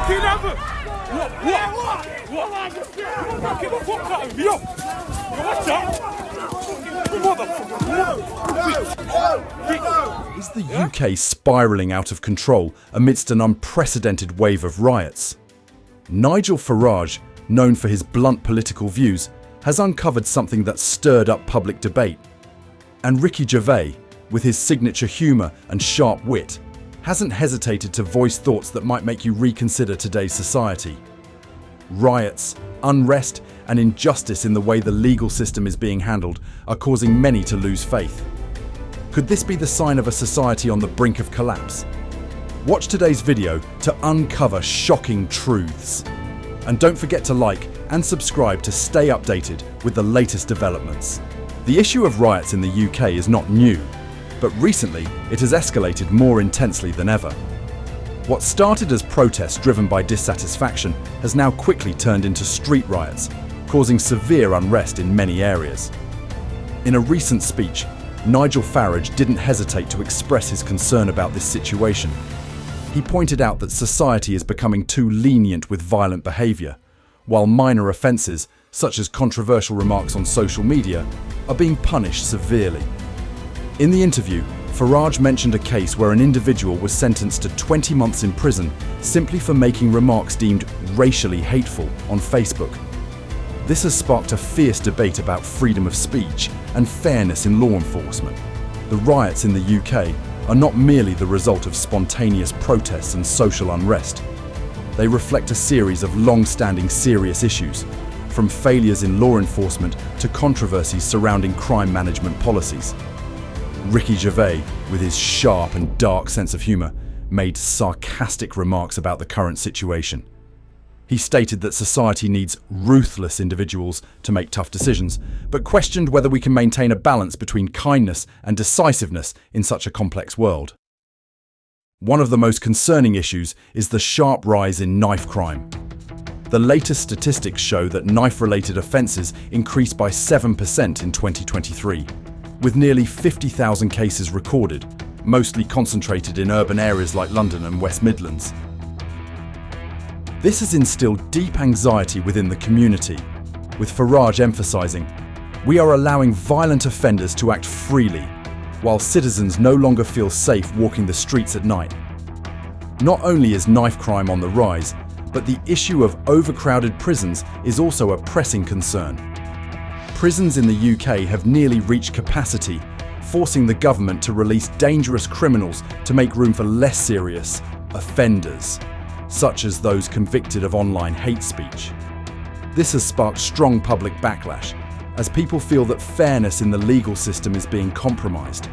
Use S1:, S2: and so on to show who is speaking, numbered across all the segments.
S1: fucking haven't. What? Get the fuck out of me, yo. Watch out.
S2: Is the UK spiralling out of control amidst an unprecedented wave of riots? Nigel Farage, known for his blunt political views, has uncovered something that stirred up public debate. And Ricky Gervais, with his signature humour and sharp wit, hasn't hesitated to voice thoughts that might make you reconsider today's society. Riots, unrest, and injustice in the way the legal system is being handled are causing many to lose faith. Could this be the sign of a society on the brink of collapse? Watch today's video to uncover shocking truths. And don't forget to like and subscribe to stay updated with the latest developments. The issue of riots in the UK is not new, but recently it has escalated more intensely than ever. What started as protests driven by dissatisfaction has now quickly turned into street riots, causing severe unrest in many areas. In a recent speech, Nigel Farage didn't hesitate to express his concern about this situation. He pointed out that society is becoming too lenient with violent behaviour, while minor offences, such as controversial remarks on social media, are being punished severely. In the interview, Farage mentioned a case where an individual was sentenced to 20 months in prison simply for making remarks deemed racially hateful on Facebook. This has sparked a fierce debate about freedom of speech and fairness in law enforcement. The riots in the UK are not merely the result of spontaneous protests and social unrest. They reflect a series of long-standing serious issues, from failures in law enforcement to controversies surrounding crime management policies. Ricky Gervais, with his sharp and dark sense of humour, made sarcastic remarks about the current situation. He stated that society needs ruthless individuals to make tough decisions, but questioned whether we can maintain a balance between kindness and decisiveness in such a complex world. One of the most concerning issues is the sharp rise in knife crime. The latest statistics show that knife-related offences increased by 7% in 2023, with nearly 50,000 cases recorded, mostly concentrated in urban areas like London and West Midlands. This has instilled deep anxiety within the community, with Farage emphasising, "We are allowing violent offenders to act freely, while citizens no longer feel safe walking the streets at night." Not only is knife crime on the rise, but the issue of overcrowded prisons is also a pressing concern. Prisons in the UK have nearly reached capacity, forcing the government to release dangerous criminals to make room for less serious offenders, such as those convicted of online hate speech. This has sparked strong public backlash, as people feel that fairness in the legal system is being compromised.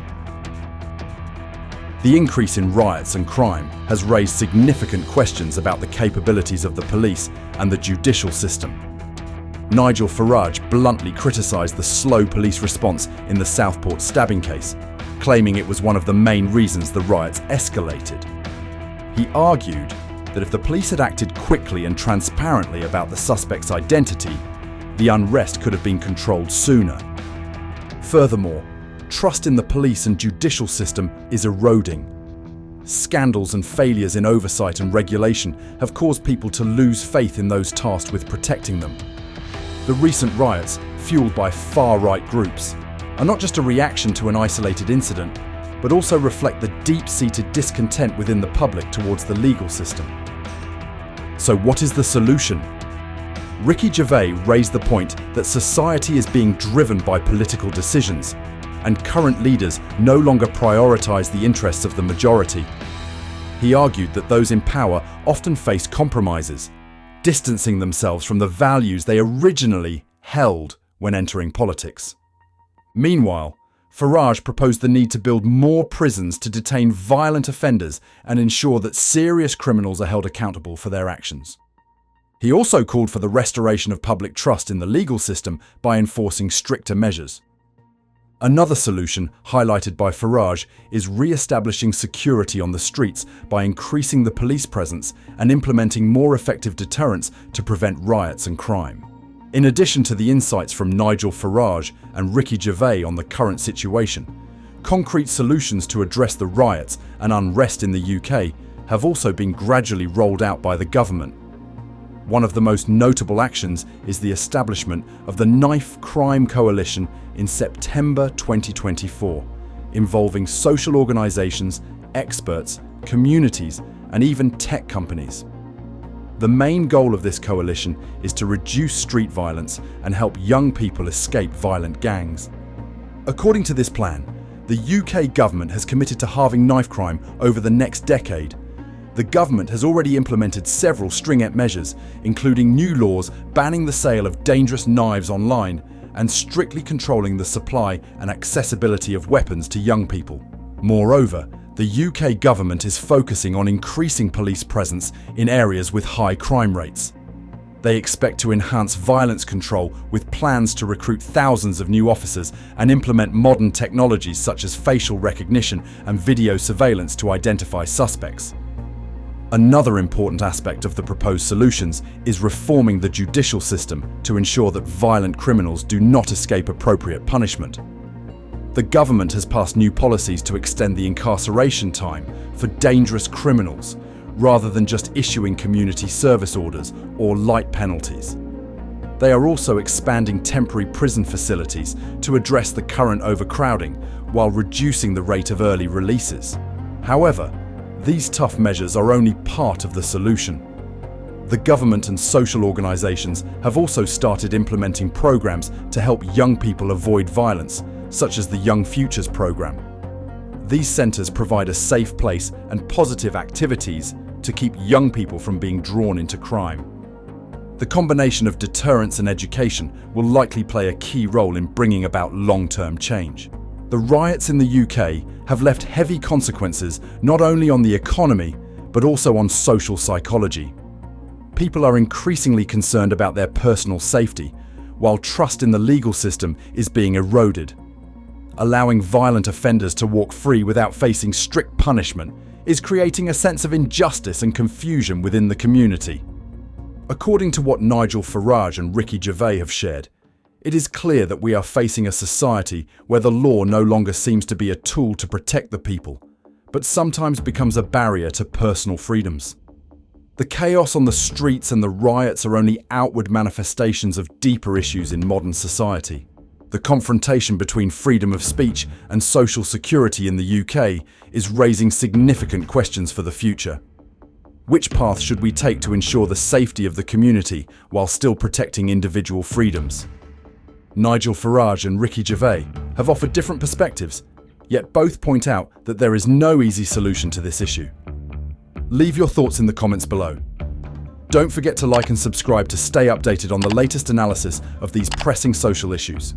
S2: The increase in riots and crime has raised significant questions about the capabilities of the police and the judicial system. Nigel Farage bluntly criticised the slow police response in the Southport stabbing case, claiming it was one of the main reasons the riots escalated. He argued that if the police had acted quickly and transparently about the suspect's identity, the unrest could have been controlled sooner. Furthermore, trust in the police and judicial system is eroding. Scandals and failures in oversight and regulation have caused people to lose faith in those tasked with protecting them. The recent riots, fueled by far-right groups, are not just a reaction to an isolated incident, but also reflect the deep-seated discontent within the public towards the legal system. So what is the solution? Ricky Gervais raised the point that society is being driven by political decisions, and current leaders no longer prioritise the interests of the majority. He argued that those in power often face compromises, distancing themselves from the values they originally held when entering politics. Meanwhile, Farage proposed the need to build more prisons to detain violent offenders and ensure that serious criminals are held accountable for their actions. He also called for the restoration of public trust in the legal system by enforcing stricter measures. Another solution, highlighted by Farage, is re-establishing security on the streets by increasing the police presence and implementing more effective deterrents to prevent riots and crime. In addition to the insights from Nigel Farage and Ricky Gervais on the current situation, concrete solutions to address the riots and unrest in the UK have also been gradually rolled out by the government. One of the most notable actions is the establishment of the Knife Crime Coalition in September 2024, involving social organizations, experts, communities, and even tech companies. The main goal of this coalition is to reduce street violence and help young people escape violent gangs. According to this plan, the UK government has committed to halving knife crime over the next decade. The government has already implemented several stringent measures, including new laws banning the sale of dangerous knives online and strictly controlling the supply and accessibility of weapons to young people. Moreover, the UK government is focusing on increasing police presence in areas with high crime rates. They expect to enhance violence control with plans to recruit thousands of new officers and implement modern technologies such as facial recognition and video surveillance to identify suspects. Another important aspect of the proposed solutions is reforming the judicial system to ensure that violent criminals do not escape appropriate punishment. The government has passed new policies to extend the incarceration time for dangerous criminals, rather than just issuing community service orders or light penalties. They are also expanding temporary prison facilities to address the current overcrowding while reducing the rate of early releases. However, these tough measures are only part of the solution. The government and social organizations have also started implementing programs to help young people avoid violence, such as the Young Futures program. These centers provide a safe place and positive activities to keep young people from being drawn into crime. The combination of deterrence and education will likely play a key role in bringing about long-term change. The riots in the UK have left heavy consequences not only on the economy, but also on social psychology. People are increasingly concerned about their personal safety, while trust in the legal system is being eroded. Allowing violent offenders to walk free without facing strict punishment is creating a sense of injustice and confusion within the community. According to what Nigel Farage and Gervais have shared, it is clear that we are facing a society where the law no longer seems to be a tool to protect the people, but sometimes becomes a barrier to personal freedoms. The chaos on the streets and the riots are only outward manifestations of deeper issues in modern society. The confrontation between freedom of speech and social security in the UK is raising significant questions for the future. Which path should we take to ensure the safety of the community while still protecting individual freedoms? Nigel Farage and Gervais have offered different perspectives, yet both point out that there is no easy solution to this issue. Leave your thoughts in the comments below. Don't forget to like and subscribe to stay updated on the latest analysis of these pressing social issues.